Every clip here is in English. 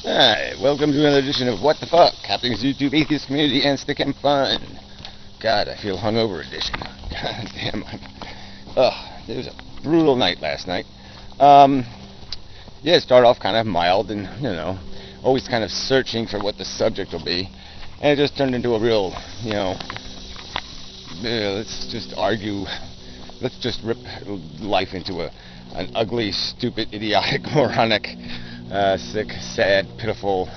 Hi, welcome to another edition of What the Fuck, Captain's YouTube Atheist Community and Stick and Fun. God, I feel hungover edition. God damn. It was a brutal night last night. Yeah, it started off kind of mild and, always kind of searching for what the subject will be. And it just turned into a real, let's just argue, let's just rip life into an ugly, stupid, idiotic, moronic, sick, sad, pitiful,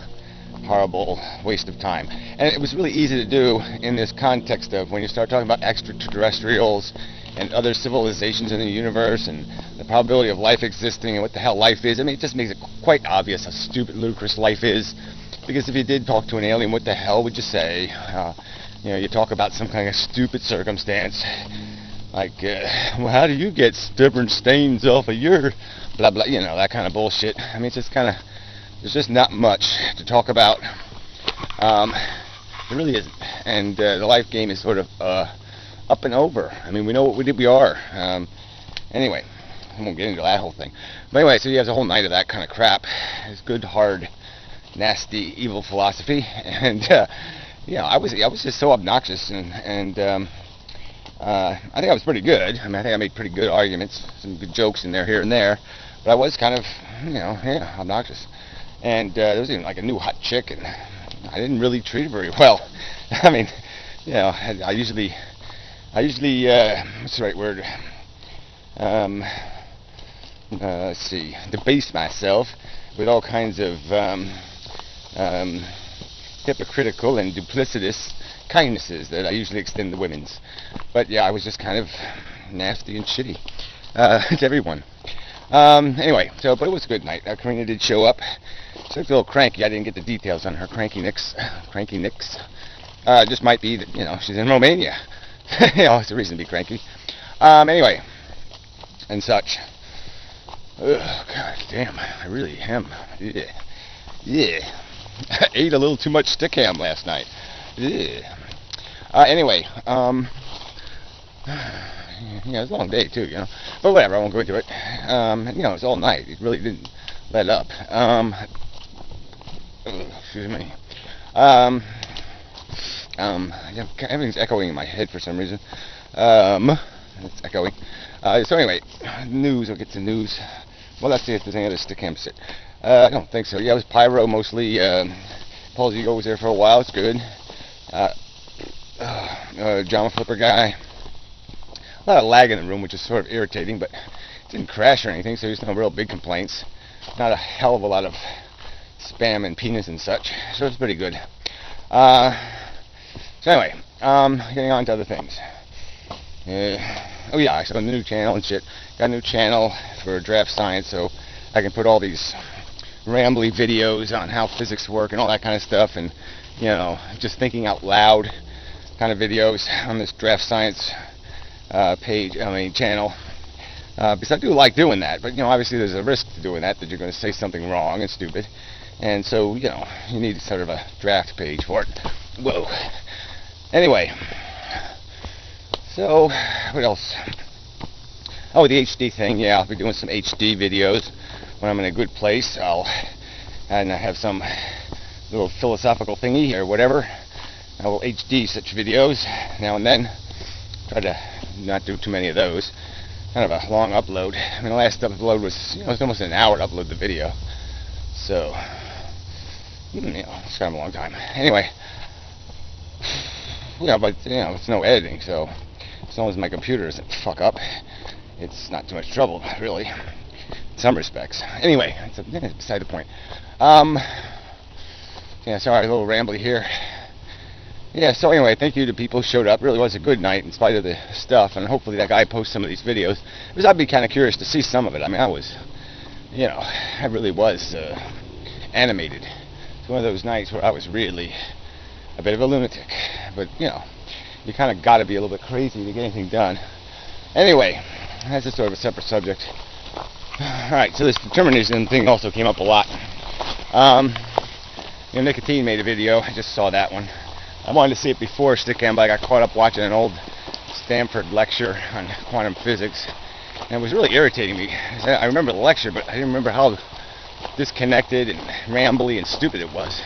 horrible waste of time. And it was really easy to do in this context of when you start talking about extraterrestrials and other civilizations in the universe and the probability of life existing and what the hell life is. I mean, it just makes it quite obvious how stupid, ludicrous life is. Because if you did talk to an alien, what the hell would you say? You talk about some kind of stupid circumstance. Like, well, how do you get stubborn stains off of your blah, blah, that kind of bullshit. I mean, it's just kind of, there's just not much to talk about. There really isn't. And the life game is sort of up and over. I mean, we know what we are. Anyway, I won't get into that whole thing. But anyway, so you have a whole night of that kind of crap. It's good, hard, nasty, evil philosophy. And, I was just so obnoxious and I think I was pretty good. I mean, I think I made pretty good arguments, some good jokes in there, here and there. But I was kind of, obnoxious. And there was even like a new hot chick, and I didn't really treat her very well. I mean, I usually, what's the right word? Let's see, debase myself with all kinds of hypocritical and duplicitous kindnesses that I usually extend to women's. But yeah, I was just kind of nasty and shitty to everyone. Anyway, but it was a good night. Karina did show up. She looked a little cranky. I didn't get the details on her cranky nicks. Just might be that, she's in Romania. It's a reason to be cranky. Anyway, and such. Ugh, God damn, I really am. Yeah. I ate a little too much stick ham last night. Anyway, it was a long day too, But whatever, I won't go into it. It was all night. It really didn't let up. Excuse me. Everything's echoing in my head for some reason. It's echoing. So anyway, news. I'll get to news. Well, let's see if there's any other stick ham shit. I don't think so. Yeah, it was pyro mostly. Paul's ego was there for a while. It's good. Drama flipper guy. A lot of lag in the room, which is sort of irritating, but it didn't crash or anything, so there's no real big complaints. Not a hell of a lot of spam and penis and such, so it's pretty good. So anyway, getting on to other things. I saw a new channel and shit. Got a new channel for draft science, so I can put all these rambly videos on how physics work and all that kind of stuff, and just thinking out loud kind of videos on this draft science channel. Because I do like doing that, but obviously there's a risk to doing that you're going to say something wrong and stupid, and so you need sort of a draft page for it. Whoa. Anyway, so what else? Oh, the HD thing. Yeah, I'll be doing some HD videos when I'm in a good place. I'll have some little philosophical thingy or whatever. I will HD such videos now and then. Try to not do too many of those. Kind of a long upload. I mean, the last upload was, it was almost an hour to upload the video. So, it's kind of a long time. Anyway, but it's no editing, so as long as my computer doesn't fuck up, it's not too much trouble, really, in some respects. Anyway, it's beside the point. Sorry, a little rambly here. Yeah, so anyway, thank you to people who showed up. It really was a good night in spite of the stuff, and hopefully that guy posts some of these videos, because I'd be kind of curious to see some of it. I mean, I really was animated. It's one of those nights where I was really a bit of a lunatic, but you kind of got to be a little bit crazy to get anything done. Anyway, that's just sort of a separate subject. Alright, so this determinism thing also came up a lot. Nicotine made a video. I just saw that one. I wanted to see it before Stickam, but I got caught up watching an old Stanford lecture on quantum physics, and it was really irritating me. I remember the lecture, but I didn't remember how disconnected and rambly and stupid it was.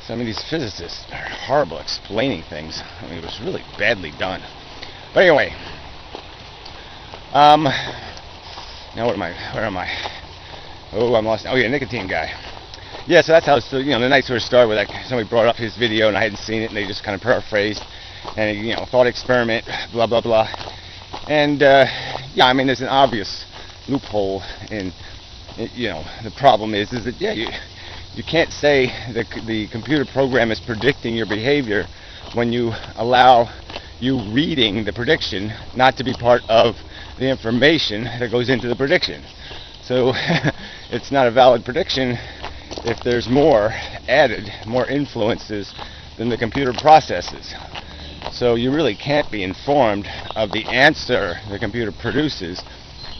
So, I mean, these physicists are horrible explaining things. I mean, it was really badly done. But anyway, now where am I? Oh, I'm lost. Oh yeah, nicotine guy. Yeah, so that's how the night sort of started with like somebody brought up his video and I hadn't seen it and they just kind of paraphrased and thought experiment, blah blah blah. And yeah, I mean, there's an obvious loophole in the problem is that you can't say that the computer program is predicting your behavior when you allow you reading the prediction not to be part of the information that goes into the prediction. So it's not a valid prediction if there's more added, more influences than the computer processes. So you really can't be informed of the answer the computer produces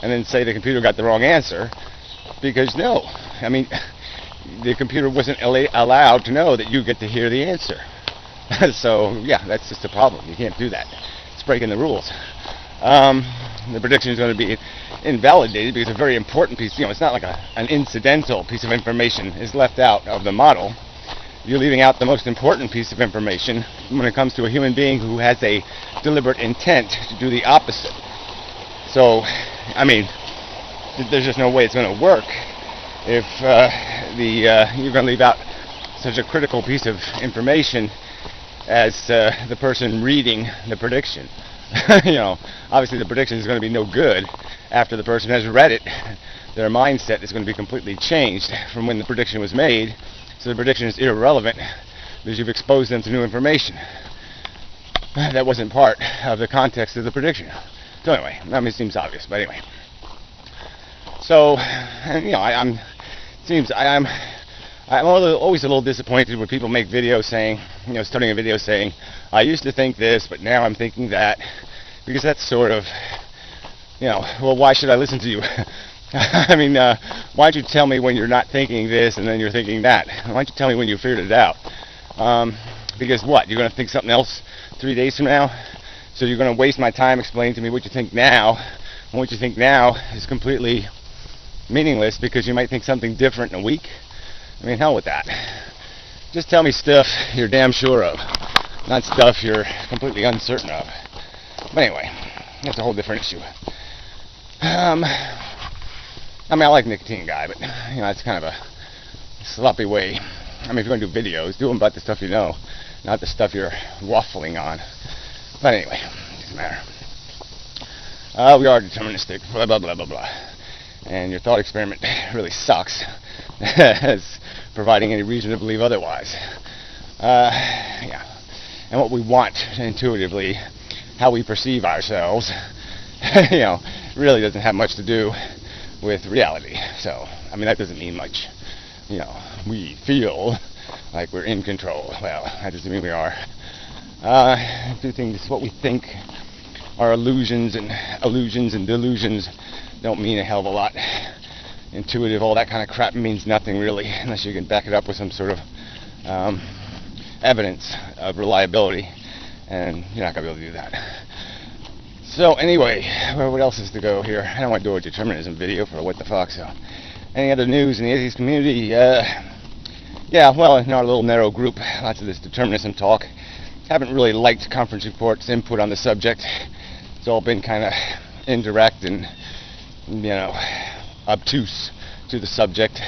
and then say the computer got the wrong answer, because no, I mean, the computer wasn't allowed to know that you get to hear the answer. So yeah, that's just a problem. You can't do that. It's breaking the rules. The prediction is going to be invalidated because a very important piece, it's not like an incidental piece of information is left out of the model. You're leaving out the most important piece of information when it comes to a human being who has a deliberate intent to do the opposite. So, I mean, there's just no way it's going to work if you're going to leave out such a critical piece of information as the person reading the prediction. Obviously the prediction is going to be no good after the person has read it. Their mindset is going to be completely changed from when the prediction was made. So the prediction is irrelevant because you've exposed them to new information that wasn't part of the context of the prediction. So anyway, I mean, it seems obvious, but anyway. So, I'm always a little disappointed when people make videos saying, starting a video saying, I used to think this, but now I'm thinking that, because that's sort of, well, why should I listen to you? I mean, why don't you tell me when you're not thinking this and then you're thinking that? Why don't you tell me when you figured it out? Because what, you're going to think something else 3 days from now? So you're going to waste my time explaining to me what you think now, and what you think now is completely meaningless because you might think something different in a week? I mean, hell with that. Just tell me stuff you're damn sure of, not stuff you're completely uncertain of. But anyway, that's a whole different issue. I mean, I like nicotine guy, but it's kind of a sloppy way. I mean, if you're going to do videos, do them about the stuff you know, not the stuff you're waffling on. But anyway, doesn't matter. We are deterministic, blah blah blah blah blah. And your thought experiment really sucks as providing any reason to believe otherwise. Yeah. And what we want intuitively, how we perceive ourselves, really doesn't have much to do with reality. So, I mean, that doesn't mean much. We feel like we're in control. Well, that doesn't mean we are. Do things, what we think are illusions and delusions don't mean a hell of a lot. Intuitive, all that kind of crap means nothing really, unless you can back it up with some sort of evidence of reliability, and you're not going to be able to do that. So anyway, what else is to go here? I don't want to do a determinism video for what the fuck, so. Any other news in the atheist community? Yeah, well, in our little narrow group, lots of this determinism talk. Haven't really liked conference reports' input on the subject. It's all been kind of indirect and, obtuse to the subject.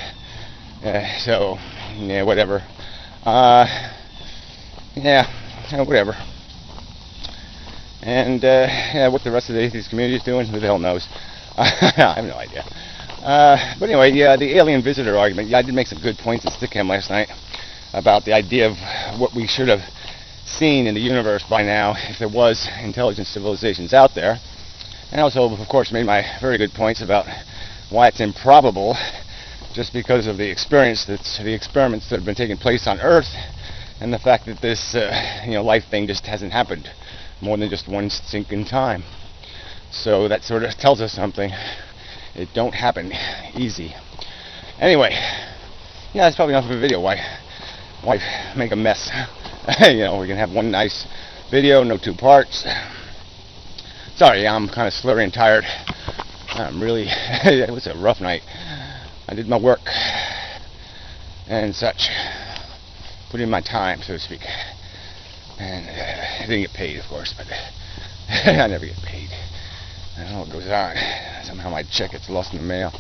So, yeah, whatever. Yeah, whatever. And, yeah, what the rest of the atheist community is doing, who the hell knows? I have no idea. But anyway, yeah, the alien visitor argument. Yeah, I did make some good points at Stickham last night about the idea of what we should have seen in the universe by now if there was intelligent civilizations out there. And also, of course, made my very good points about why it's improbable, just because of the experiments that have been taking place on Earth, and the fact that this life thing just hasn't happened more than just one sink in time. So that sort of tells us something. It don't happen easy. Anyway, yeah, that's probably enough of a video. Why make a mess? We can have one nice video, no two parts. Sorry, I'm kind of slurry and tired. I'm really, it was a rough night. I did my work. and such. Put in my time, so to speak. And I didn't get paid, of course, but I never get paid. I don't know what goes on. Somehow my check gets lost in the mail.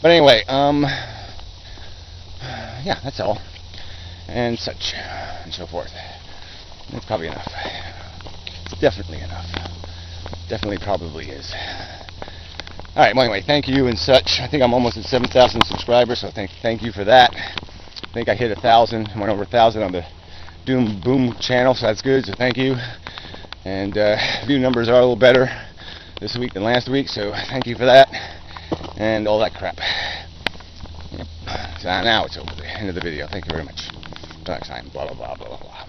But anyway, yeah, that's all. And such, and so forth. That's probably enough. It's definitely enough. Definitely probably is. Alright, well anyway, thank you and such. I think I'm almost at 7,000 subscribers, so thank you for that. I think I hit 1,000, went over 1,000 on the Doom Boom channel, so that's good, so thank you. And view numbers are a little better this week than last week, so thank you for that. And all that crap. Yep. So now it's over, the end of the video. Thank you very much. Till next time, blah blah blah blah blah.